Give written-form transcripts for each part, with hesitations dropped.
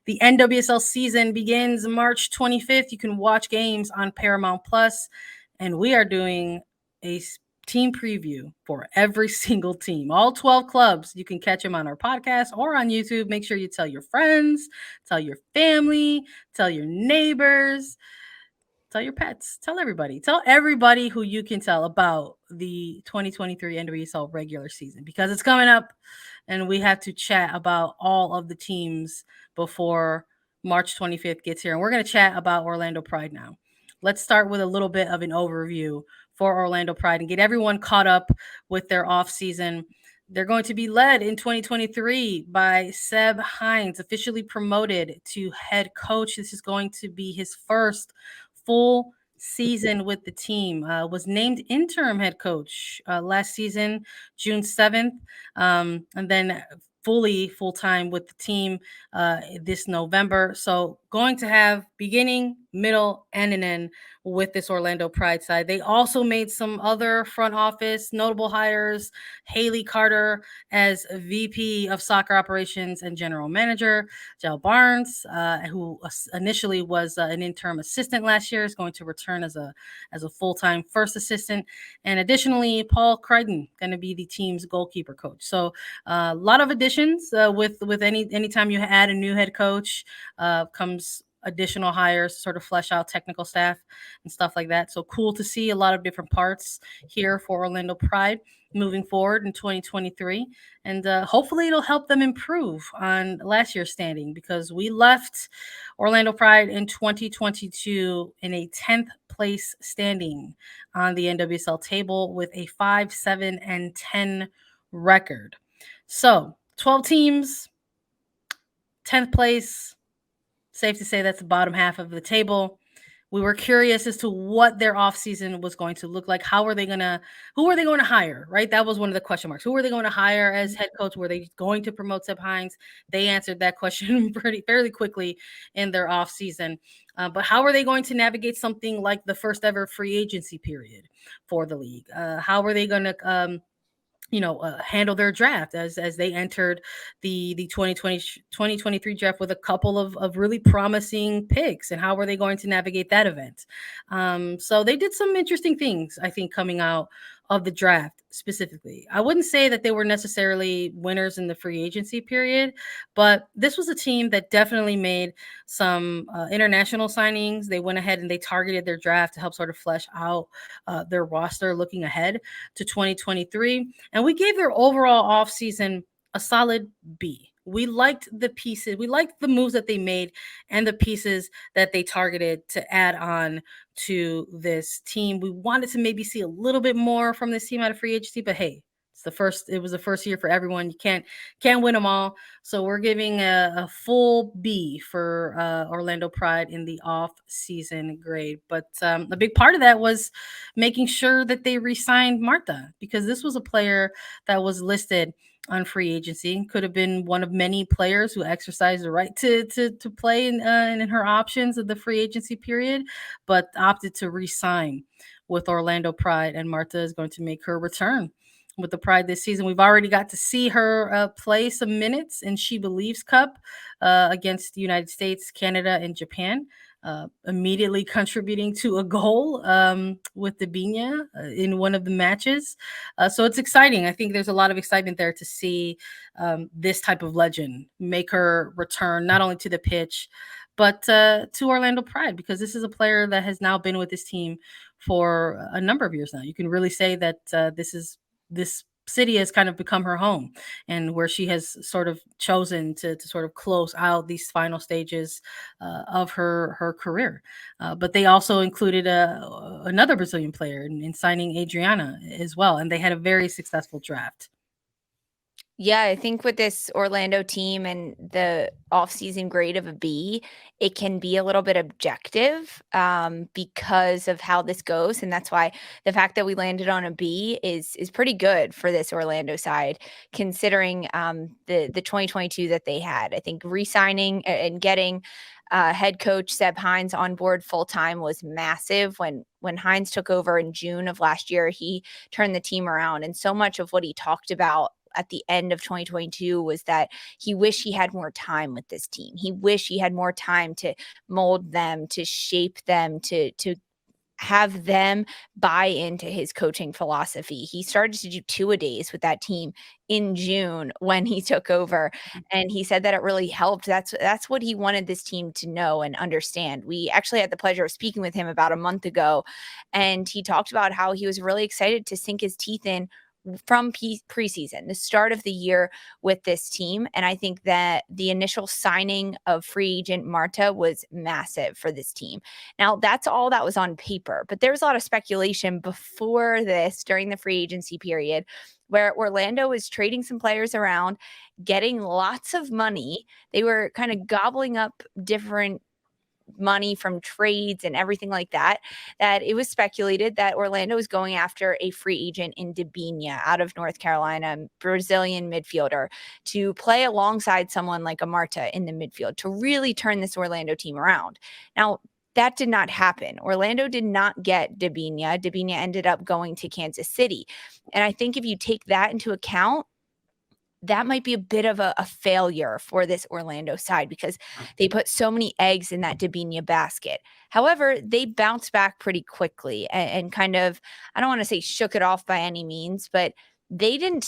The NWSL season begins March 25th. You can watch games on Paramount Plus, and we are doing a team preview for every single team, all 12 clubs. You can catch them on our podcast or on YouTube. Make sure you tell your friends, tell your family, tell your neighbors, tell your pets, tell everybody who you can tell about the 2023 NWSL regular season, because it's coming up and we have to chat about all of the teams before March 25th gets here. And we're going to chat about Orlando Pride now. Let's start with a little bit of an overview for Orlando Pride and get everyone caught up with their off season. They're going to be led in 2023 by Seb Hines, officially promoted to head coach. This is going to be his first full season with the team. Was named interim head coach last season, June 7th, and then full-time with the team this November. So going to have beginning, middle, and an end with this Orlando Pride side. They also made some other front office notable hires. Haley Carter as VP of soccer operations and general manager. Jill Barnes, who initially was an interim assistant last year, is going to return as a full-time first assistant. And additionally, Paul Crichton going to be the team's goalkeeper coach. So a lot of additions with anytime you add a new head coach comes additional hires to sort of flesh out technical staff and stuff like that. So cool to see a lot of different parts here for Orlando Pride moving forward in 2023. And hopefully it'll help them improve on last year's standing, because we left Orlando Pride in 2022 in a 10th place standing on the NWSL table with a 5-7-10 record. So 12 teams, 10th place. Safe to say that's the bottom half of the table. We were curious as to what their offseason was going to look like. Who are they going to hire, right? That was one of the question marks. Who are they going to hire as head coach? Were they going to promote Seb Hines? They answered that question fairly quickly in their offseason. But how are they going to navigate something like the first ever free agency period for the league? How are they going to handle their draft as they entered the 2023 draft with a couple of really promising picks, and how were they going to navigate that event? So they did some interesting things, I think, coming out of the draft specifically. I wouldn't say that they were necessarily winners in the free agency period, but this was a team that definitely made some international signings. They went ahead and they targeted their draft to help sort of flesh out their roster looking ahead to 2023. And we gave their overall offseason a solid B. We liked the pieces. We liked the moves that they made and the pieces that they targeted to add on to this team. We wanted to maybe see a little bit more from this team out of free agency, but hey, it was the first year for everyone. You can't win them all. So we're giving a full B for Orlando Pride in the off-season grade. But a big part of that was making sure that they re-signed Marta, because this was a player that was listed on free agency. Could have been one of many players who exercised the right to play in her options of the free agency period, but opted to re-sign with Orlando Pride, and Marta is going to make her return with the Pride this season. We've already got to see her play some minutes in She Believes Cup against the United States, Canada, and Japan. Immediately contributing to a goal with the Binya in one of the matches. So it's exciting. I think there's a lot of excitement there to see this type of legend make her return, not only to the pitch, but to Orlando Pride, because this is a player that has now been with this team for a number of years now. You can really say that this city has kind of become her home, and where she has sort of chosen to sort of close out these final stages of her career. But they also included another Brazilian player in signing Adriana as well, and they had a very successful draft. Yeah, I think with this Orlando team and the offseason grade of a B, it can be a little bit objective because of how this goes. And that's why the fact that we landed on a B is pretty good for this Orlando side, considering the 2022 that they had. I think re-signing and getting head coach Seb Hines on board full-time was massive. When Hines took over in June of last year, he turned the team around. And so much of what he talked about at the end of 2022 was that he wished he had more time with this team. He wished he had more time to mold them, to shape them, to have them buy into his coaching philosophy. He started to do two-a-days with that team in June when he took over, and he said that it really helped. That's what he wanted this team to know and understand. We actually had the pleasure of speaking with him about a month ago, and he talked about how he was really excited to sink his teeth in from preseason, the start of the year with this team. And I think that the initial signing of free agent Marta was massive for this team. Now, that's all that was on paper, but there was a lot of speculation before this during the free agency period where Orlando was trading some players around, getting lots of money. They were kind of gobbling up different money from trades and everything like that, that it was speculated that Orlando was going after a free agent in Debinha out of North Carolina, Brazilian midfielder, to play alongside someone like a Marta in the midfield to really turn this Orlando team around. Now, that did not happen. Orlando did not get Debinha. Debinha ended up going to Kansas City. And I think if you take that into account, that might be a bit of a failure for this Orlando side because they put so many eggs in that Debinha basket. However, they bounced back pretty quickly and kind of, I don't want to say shook it off by any means, but they didn't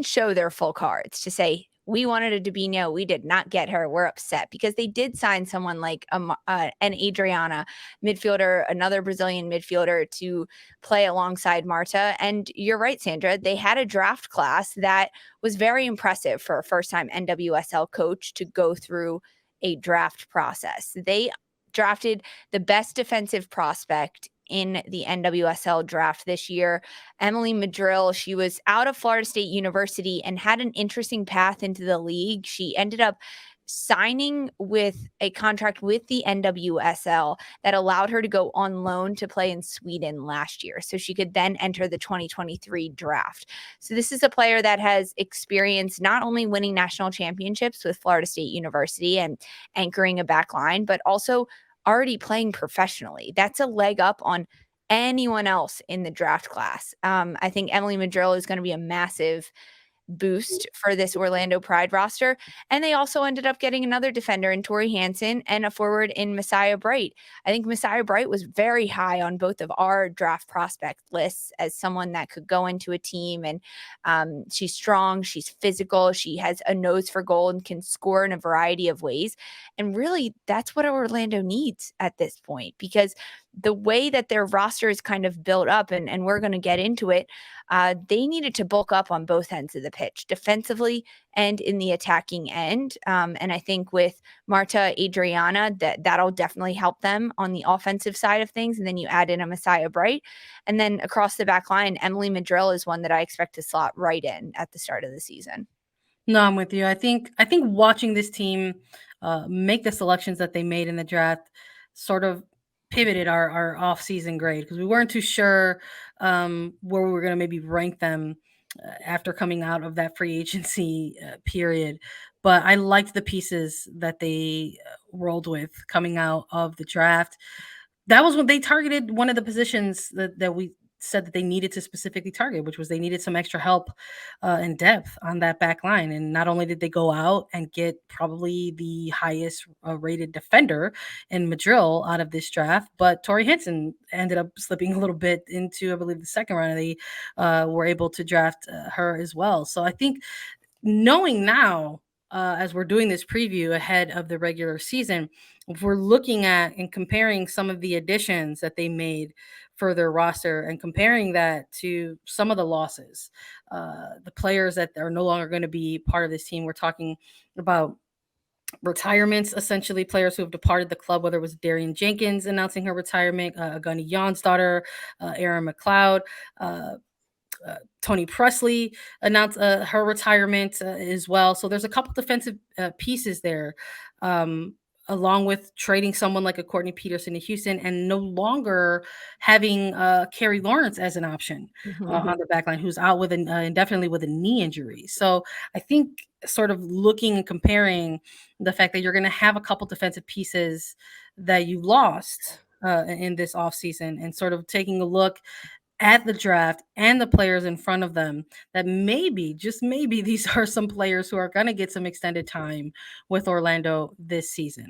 show their full cards to say, we wanted a Debinha, we did not get her, we're upset, because they did sign someone like an Adriana midfielder, another Brazilian midfielder to play alongside Marta. And you're right, Sandra, they had a draft class that was very impressive for a first-time NWSL coach to go through a draft process. They drafted the best defensive prospect in the NWSL draft this year, Emily Madrill. She was out of Florida State University and had an interesting path into the league. She ended up signing with a contract with the NWSL that allowed her to go on loan to play in Sweden last year. So she could then enter the 2023 draft. So this is a player that has experience not only winning national championships with Florida State University and anchoring a back line, but also already playing professionally. That's a leg up on anyone else in the draft class. I think Emily Madrill is going to be a massive boost for this Orlando Pride roster. And they also ended up getting another defender in Tori Hansen and a forward in Messiah Bright. I think Messiah Bright was very high on both of our draft prospect lists as someone that could go into a team. And she's strong, she's physical, she has a nose for goal and can score in a variety of ways. And really, that's what Orlando needs at this point, because the way that their roster is kind of built up, and we're going to get into it, they needed to bulk up on both ends of the pitch, defensively and in the attacking end. And I think with Marta Adriana, that'll definitely help them on the offensive side of things. And then you add in a Messiah Bright. And then across the back line, Emily Madrill is one that I expect to slot right in at the start of the season. No, I'm with you. I think watching this team make the selections that they made in the draft sort of pivoted our off-season grade, because we weren't too sure where we were going to maybe rank them after coming out of that free agency period. But I liked the pieces that they rolled with coming out of the draft. That was when they targeted one of the positions that we said that they needed to specifically target, which was they needed some extra help and depth on that back line. And not only did they go out and get probably the highest rated defender in Madrill out of this draft, but Tori Hansen ended up slipping a little bit into, I believe, the second round. And they were able to draft her as well. So I think, knowing now, as we're doing this preview ahead of the regular season, if we're looking at and comparing some of the additions that they made for their roster and comparing that to some of the losses, the players that are no longer going to be part of this team, we're talking about retirements, essentially players who have departed the club, whether it was Darian Jenkins announcing her retirement, Gunny Jan's daughter, Erin McLeod, Tony Presley announced her retirement as well. So there's a couple defensive pieces there, along with trading someone like a Courtney Peterson to Houston and no longer having Carrie Lawrence as an option on the back line, who's out with indefinitely with a knee injury. So I think sort of looking and comparing the fact that you're going to have a couple defensive pieces that you lost in this offseason, and sort of taking a look at the draft and the players in front of them that maybe, just maybe, these are some players who are going to get some extended time with Orlando this season.